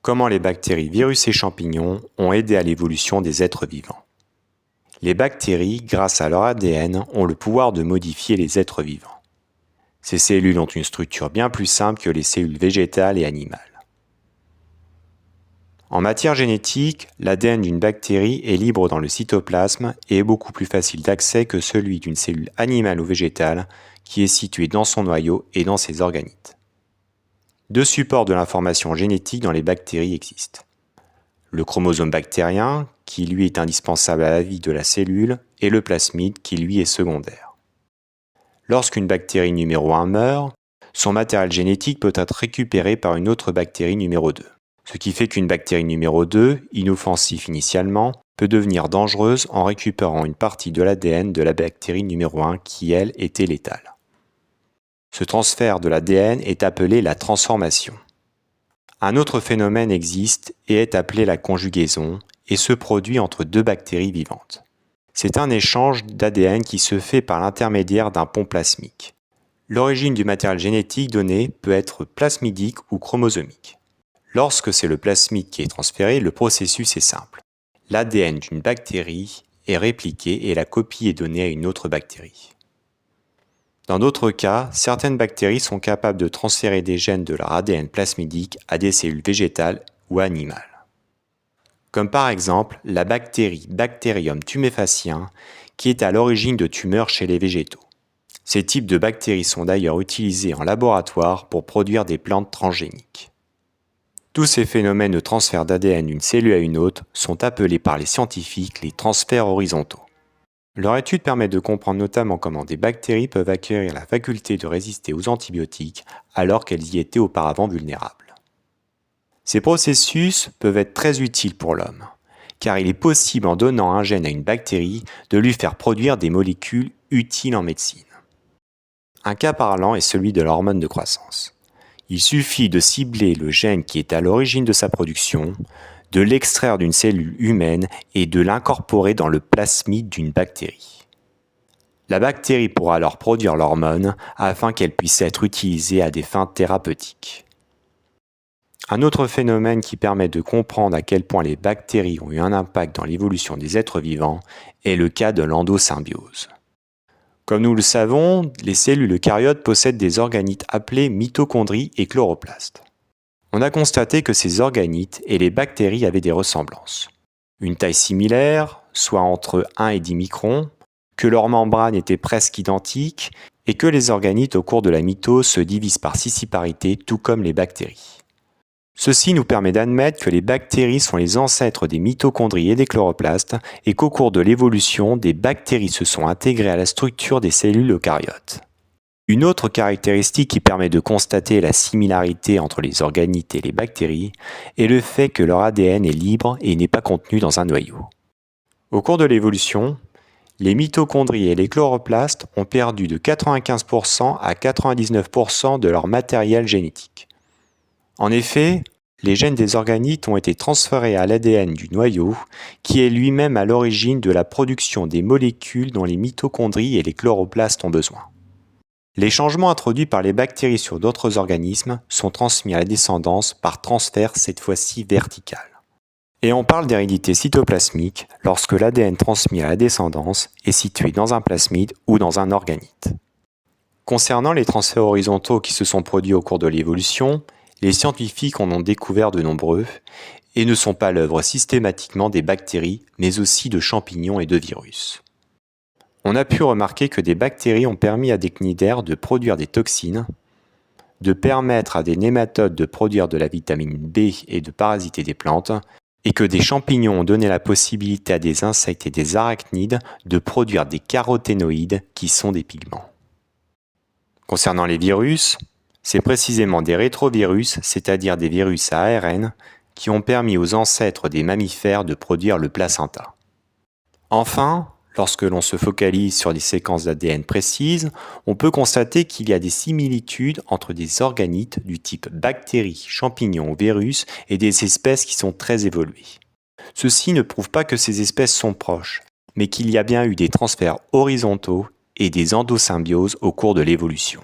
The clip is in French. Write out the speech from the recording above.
Comment les bactéries, virus et champignons ont aidé à l'évolution des êtres vivants. Les bactéries, grâce à leur ADN, ont le pouvoir de modifier les êtres vivants. Ces cellules ont une structure bien plus simple que les cellules végétales et animales. En matière génétique, l'ADN d'une bactérie est libre dans le cytoplasme et est beaucoup plus facile d'accès que celui d'une cellule animale ou végétale qui est située dans son noyau et dans ses organites. Deux supports de l'information génétique dans les bactéries existent. Le chromosome bactérien, qui lui est indispensable à la vie de la cellule, et le plasmide, qui lui est secondaire. Lorsqu'une bactérie numéro 1 meurt, son matériel génétique peut être récupéré par une autre bactérie numéro 2. Ce qui fait qu'une bactérie numéro 2, inoffensive initialement, peut devenir dangereuse en récupérant une partie de l'ADN de la bactérie numéro 1 qui, elle, était létale. Ce transfert de l'ADN est appelé la transformation. Un autre phénomène existe et est appelé la conjugaison et se produit entre deux bactéries vivantes. C'est un échange d'ADN qui se fait par l'intermédiaire d'un pont plasmique. L'origine du matériel génétique donné peut être plasmidique ou chromosomique. Lorsque c'est le plasmide qui est transféré, le processus est simple. L'ADN d'une bactérie est répliqué et la copie est donnée à une autre bactérie. Dans d'autres cas, certaines bactéries sont capables de transférer des gènes de leur ADN plasmidique à des cellules végétales ou animales. Comme par exemple la bactérie Bacterium tuméfacien qui est à l'origine de tumeurs chez les végétaux. Ces types de bactéries sont d'ailleurs utilisés en laboratoire pour produire des plantes transgéniques. Tous ces phénomènes de transfert d'ADN d'une cellule à une autre sont appelés par les scientifiques les transferts horizontaux. Leur étude permet de comprendre notamment comment des bactéries peuvent acquérir la faculté de résister aux antibiotiques alors qu'elles y étaient auparavant vulnérables. Ces processus peuvent être très utiles pour l'homme, car il est possible en donnant un gène à une bactérie de lui faire produire des molécules utiles en médecine. Un cas parlant est celui de l'hormone de croissance. Il suffit de cibler le gène qui est à l'origine de sa production, de l'extraire d'une cellule humaine et de l'incorporer dans le plasmide d'une bactérie. La bactérie pourra alors produire l'hormone afin qu'elle puisse être utilisée à des fins thérapeutiques. Un autre phénomène qui permet de comprendre à quel point les bactéries ont eu un impact dans l'évolution des êtres vivants est le cas de l'endosymbiose. Comme nous le savons, les cellules eucaryotes possèdent des organites appelés mitochondries et chloroplastes. On a constaté que ces organites et les bactéries avaient des ressemblances. Une taille similaire, soit entre 1 et 10 microns, que leurs membranes étaient presque identiques et que les organites au cours de la mitose se divisent par scissiparité tout comme les bactéries. Ceci nous permet d'admettre que les bactéries sont les ancêtres des mitochondries et des chloroplastes et qu'au cours de l'évolution, des bactéries se sont intégrées à la structure des cellules eucaryotes. Une autre caractéristique qui permet de constater la similarité entre les organites et les bactéries est le fait que leur ADN est libre et n'est pas contenu dans un noyau. Au cours de l'évolution, les mitochondries et les chloroplastes ont perdu de 95% à 99% de leur matériel génétique. En effet, les gènes des organites ont été transférés à l'ADN du noyau, qui est lui-même à l'origine de la production des molécules dont les mitochondries et les chloroplastes ont besoin. Les changements introduits par les bactéries sur d'autres organismes sont transmis à la descendance par transfert cette fois-ci vertical. Et on parle d'hérédité cytoplasmique lorsque l'ADN transmis à la descendance est situé dans un plasmide ou dans un organite. Concernant les transferts horizontaux qui se sont produits au cours de l'évolution, les scientifiques en ont découvert de nombreux et ne sont pas l'œuvre systématiquement des bactéries, mais aussi de champignons et de virus. On a pu remarquer que des bactéries ont permis à des cnidaires de produire des toxines, de permettre à des nématodes de produire de la vitamine B et de parasiter des plantes, et que des champignons ont donné la possibilité à des insectes et des arachnides de produire des caroténoïdes qui sont des pigments. Concernant les virus, c'est précisément des rétrovirus, c'est-à-dire des virus à ARN, qui ont permis aux ancêtres des mammifères de produire le placenta. Enfin, lorsque l'on se focalise sur des séquences d'ADN précises, on peut constater qu'il y a des similitudes entre des organites du type bactéries, champignons ou virus et des espèces qui sont très évoluées. Ceci ne prouve pas que ces espèces sont proches, mais qu'il y a bien eu des transferts horizontaux et des endosymbioses au cours de l'évolution.